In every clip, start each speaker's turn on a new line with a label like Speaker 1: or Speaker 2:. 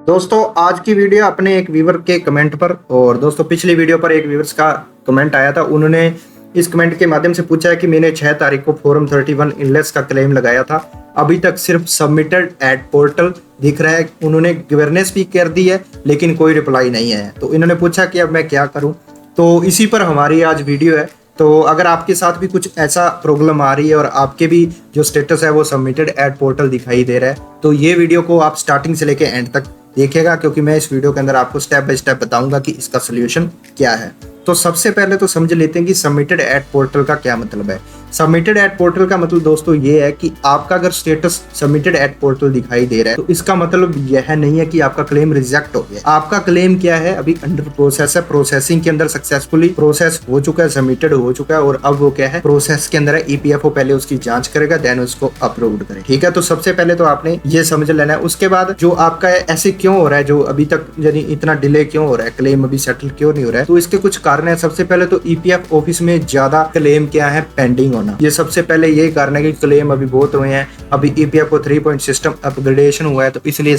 Speaker 1: दोस्तों आज की वीडियो अपने एक व्यूवर के कमेंट पर और दोस्तों पिछली वीडियो पर एक व्यूवर्स का कमेंट आया था। उन्होंने इस कमेंट के माध्यम से पूछा है कि मैंने 6 तारीख को फॉर्म 31 इनलेस का क्लेम लगाया था, अभी तक सिर्फ सबमिटेड एट पोर्टल दिख रहा है। उन्होंने गिवर्नेंस भी कर दी है लेकिन कोई रिप्लाई नहीं आया, तो इन्होंने पूछा कि अब मैं क्या करूं। तो इसी पर हमारी आज वीडियो है। तो अगर आपके साथ भी कुछ ऐसा प्रॉब्लम आ रही है और आपके भी जो स्टेटस है वो सबमिटेड एट पोर्टल दिखाई दे रहा है, तो ये वीडियो को आप स्टार्टिंग से लेके एंड तक देखिएगा, क्योंकि मैं इस वीडियो के अंदर आपको स्टेप बाय स्टेप बताऊंगा कि इसका सोल्यूशन क्या है। तो सबसे पहले तो समझ लेते हैं कि सबमिटेड एट पोर्टल का क्या मतलब है। सबमिटेड एट पोर्टल का मतलब दोस्तों ये है कि आपका अगर स्टेटस सबमिटेड एट पोर्टल दिखाई दे रहा है तो इसका मतलब यह नहीं है कि आपका क्लेम रिजेक्ट हो गया। आपका क्लेम क्या है, अभी अंडर प्रोसेस है, प्रोसेसिंग के अंदर सक्सेसफुली प्रोसेस हो चुका है, सबमिटेड हो चुका है और अब वो क्या है, प्रोसेस के अंदर है। ईपीएफओ पहले उसकी जांच करेगा, देन उसको अप्रूव करे। ठीक है, तो सबसे पहले तो आपने ये समझ लेना है। उसके बाद जो आपका ऐसे क्यों हो रहा है, जो अभी तक यानी इतना डिले क्यों हो रहा है, क्लेम अभी सेटल क्यों नहीं हो रहा है, तो इसके कुछ कारण है। सबसे पहले तो ईपीएफ ऑफिस में ज्यादा क्लेम क्या है, पेंडिंग होना। ये सबसे पहले यही कारण है कि क्लेम अभी बहुत हुए हैं। अभी ईपीएफ को 3 पॉइंट सिस्टम अपग्रेडेशन हुआ है, तो इसलिए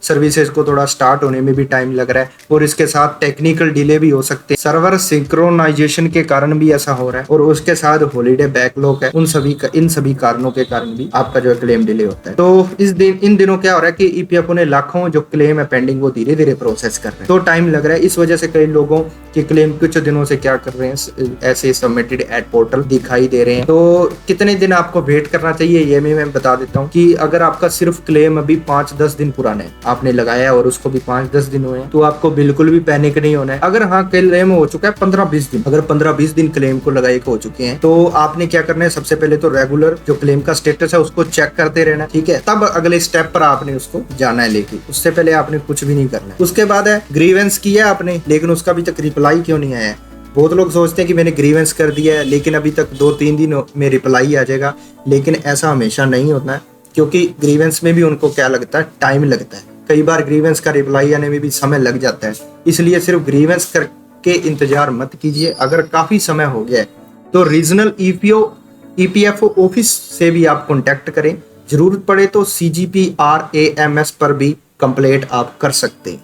Speaker 1: सर्विसेज को थोड़ा स्टार्ट होने में भी टाइम लग रहा है और इसके साथ टेक्निकल डिले भी हो सकते हैं। सर्वर सिंक्रोनाइजेशन के कारण भी ऐसा हो रहा है और उसके साथ हॉलीडे बैकलॉग है। इन सभी कारणों के कारण भी आपका जो क्लेम डिले होता है। तो इन दिनों क्या हो रहा है कि ईपीएफओ ने लाखों जो क्लेम है पेंडिंग वो धीरे धीरे प्रोसेस कर रहे हैं, तो टाइम लग रहा है। इस वजह से कई लोगों के क्लेम कुछ दिनों से क्या कर रहे हैं, ऐसे सबमिटेड एट पोर्टल दिखाई दे रहे हैं। तो कितने दिन आपको वेट करना चाहिए ये भी मैं बता देता हूँ कि अगर आपका सिर्फ क्लेम अभी 5-10 दिन पुराना है, आपने लगाया और उसको भी 5-10 दिन हुए हैं, तो आपको बिल्कुल भी पैनिक नहीं होना है। अगर हाँ क्लेम हो चुका है 15-20 दिन, अगर 15-20 दिन क्लेम को लगाए हो चुके हैं, तो आपने क्या करना है, सबसे पहले तो रेगुलर जो क्लेम का स्टेटस है उसको चेक करते रहना। ठीक है, तब अगले स्टेप पर आपने उसको जाना है, लेकिन उससे पहले आपने कुछ भी नहीं करना है। उसके बाद है ग्रीवेंस किया आपने, लेकिन उसका अभी तक रिप्लाई क्यों नहीं आया है। बहुत लोग सोचते हैं कि मैंने ग्रीवेंस कर दिया है लेकिन अभी तक 2-3 दिन में रिप्लाई आ जाएगा, लेकिन ऐसा हमेशा नहीं होता है, क्योंकि ग्रीवेंस में भी उनको क्या लगता है, टाइम लगता है। कई बार ग्रीवेंस का रिप्लाई आने में भी समय लग जाता है, इसलिए सिर्फ ग्रीवेंस करके इंतजार मत कीजिए। अगर काफी समय हो गया है तो रीजनल ईपीएफओ ऑफिस से भी आप कॉन्टेक्ट करें। जरूरत पड़े तो CGPRAMS पर भी कंप्लेंट आप कर सकते हैं।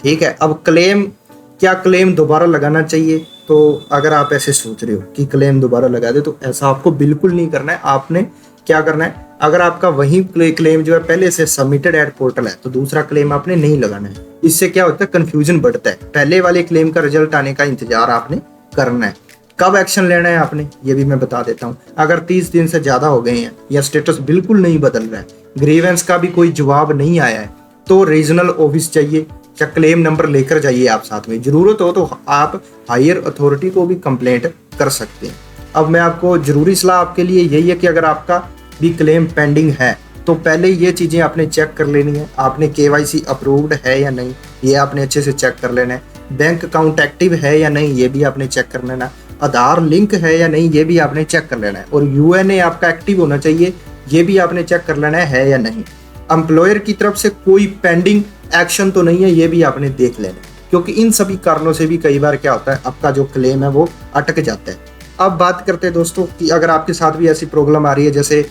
Speaker 1: ठीक है, अब क्लेम दोबारा लगाना चाहिए। तो अगर आप ऐसे सोच रहे हो कि क्लेम दोबारा लगा दे, तो ऐसा आपको बिल्कुल नहीं करना है। आपने क्या करना है, अगर आपका वही क्लेम जो है पहले से सबमिटेड एट पोर्टल है, तो दूसरा क्लेम आपने नहीं लगाना है। इससे क्या होता है, कंफ्यूजन बढ़ता है। पहले वाले क्लेम का रिजल्ट आने का इंतजार आपने करना है। कब एक्शन लेना है आपने, ये भी मैं बता देता हूँ। अगर 30 दिन से ज्यादा हो गए हैं या स्टेटस बिल्कुल नहीं बदल रहा है, ग्रीवेंस का भी कोई जवाब नहीं आया है, तो रीजनल ऑफिस चाहिए या क्लेम नंबर लेकर जाइए आप साथ में। जरूरत हो तो आप हायर अथॉरिटी को भी कंप्लेंट कर सकते हैं। अब मैं आपको जरूरी सलाह आपके लिए यही है कि अगर आपका भी क्लेम पेंडिंग है तो पहले ये चीजें आपने चेक कर लेनी है। आपने KYC अप्रूव्ड है या नहीं, ये आपने अच्छे से चेक कर लेना है। बैंक अकाउंट एक्टिव है या नहीं, ये भी आपने चेक कर लेना है। आधार लिंक है या नहीं, ये भी आपने चेक कर लेना है। और UNA आपका एक्टिव होना चाहिए, ये भी आपने चेक कर लेना है या नहीं। एम्प्लॉयर की तरफ से कोई पेंडिंग एक्शन तो नहीं है, ये भी आपने देख लेना, क्योंकि इन सभी कारणों से भी कई बार क्या होता है, आपका जो क्लेम है वो अटक जाता है। अब बात करते हैं दोस्तों कि अगर आपके साथ भी ऐसी प्रॉब्लम आ रही है, जैसे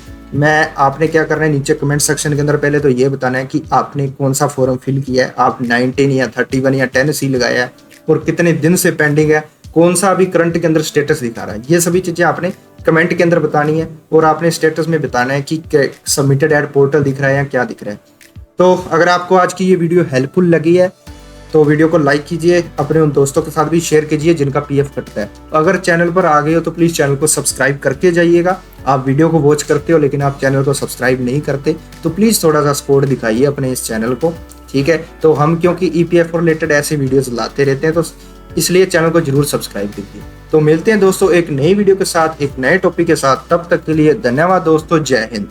Speaker 1: आपने क्या करना है, नीचे कमेंट सेक्शन के अंदर पहले तो ये बताना है कि आपने कौन सा फॉर्म फिल किया है, आप 19 या 31 या 10C लगाया है और कितने दिन से पेंडिंग है, कौन सा अभी करंट के अंदर स्टेटस दिखा रहा है। ये सभी चीजें आपने कमेंट के अंदर बतानी है और आपने स्टेटस में बताना है कि सबमिटेड एट पोर्टल दिख रहा है या क्या दिख रहा है। तो अगर आपको आज की ये वीडियो हेल्पफुल लगी है तो वीडियो को लाइक कीजिए, अपने उन दोस्तों के साथ भी शेयर कीजिए जिनका PF कटता है। अगर चैनल पर आ गए हो तो प्लीज चैनल को सब्सक्राइब करके जाइएगा। आप वीडियो को वॉच करते हो लेकिन आप चैनल को सब्सक्राइब नहीं करते, तो प्लीज थोड़ा सा सपोर्ट दिखाइए अपने इस चैनल को। ठीक है, तो हम क्योंकि EPF रिलेटेड ऐसे वीडियोस लाते रहते हैं, तो इसलिए चैनल को जरूर सब्सक्राइब कीजिए। तो मिलते हैं दोस्तों एक नई वीडियो के साथ, एक नए टॉपिक के साथ। तब तक के लिए धन्यवाद दोस्तों, जय हिंद।